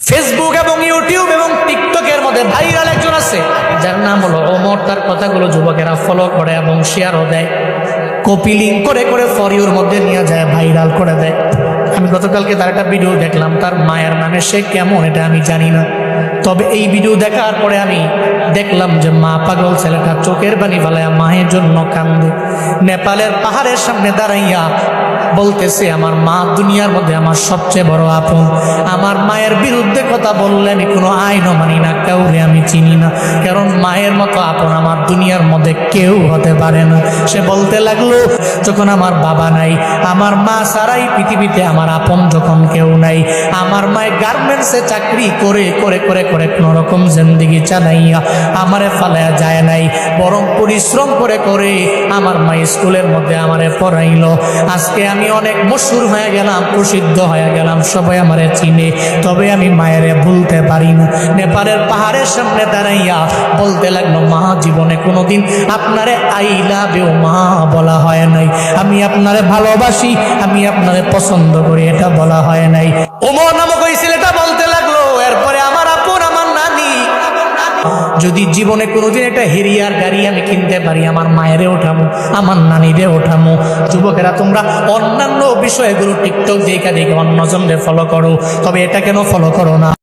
Facebook এবং YouTube এবং টিকটকের মধ্যে ভাইরাল একজন আছে যার নাম হলো ওমর। তার কথাগুলো যুবকেরা ফলো করে এবং শেয়ারও দেয়, কপি লিঙ্ক করে করে ফর ইউর মধ্যে নিয়ে যায়, ভাইরাল করে দেয়। আমি গতকালকে তার একটা ভিডিও দেখলাম, তার মায়ের নামে সে কেমন এটা আমি জানি না, তবে এই ভিডিও দেখার পরে আমি দেখলাম যে মা পাগল ছেলেটা চোখের পানি ফেলাইয়া মায়ের জন্য কান্দে। নেপালের পাহাড়ের সামনে দাঁড়াইয়া বলতেছে, আমার মা দুনিয়ার মধ্যে আমার সবচেয়ে বড় আপন। আমার মায়ের বিরুদ্ধে কথা বললে আমি কোনো আইনও মানি না, কাউরে আমি চিনি না, কারণ মায়ের মতো আপন আমার দুনিয়ার মধ্যে কেউ হতে পারে না। সে বলতে লাগলো, যখন আমার বাবা নাই, আমার মা ছাড়াই পৃথিবীতে আমার আপন যখন কেউ নাই, আমার মায়ের গার্মেন্টসে চাকরি করে করে করে করে কোনো রকম জিন্দেগি চালাইয়া আমারে ফালাইয়া যায় নাই, বরং পরিশ্রম করে করে আমার মা স্কুলের মধ্যে আমারে পড়াইলো। আজকে আমি অনেক মশহুর হয়ে গেলাম, প্রসিদ্ধ হয়ে গেলাম, সবাই আমারে চিনে, তবে আমি মায়েরে ভুলতে পারি না। নেপালের পাহাড়ের সামনে দাঁড়াইয়া বলতে লাগলো, মা জীবনে কোনোদিন আপনারে আই লাভ ইউ মা বলা হয় নাই, আমি আপনারে ভালোবাসি, আমি আপনারে পছন্দ করি, এটা বলা হয় নাই। ওমর নামক ওই ছেলেটা বলতে লাগলো, এরপরে আমার আপন আমার নানি, যদি জীবনে কোনোদিন একটা হেরিয়ার গাড়ি আমি কিনতে পারি, আমার মায়েরে ওঠামো, আমার নানিরে ওঠামো। যুবকেরা তোমরা অন্যান্য বিষয়গুলো টিকটক দেখে দেখে অন্যজনকে ফলো করো, তবে এটা কেন ফলো করো না?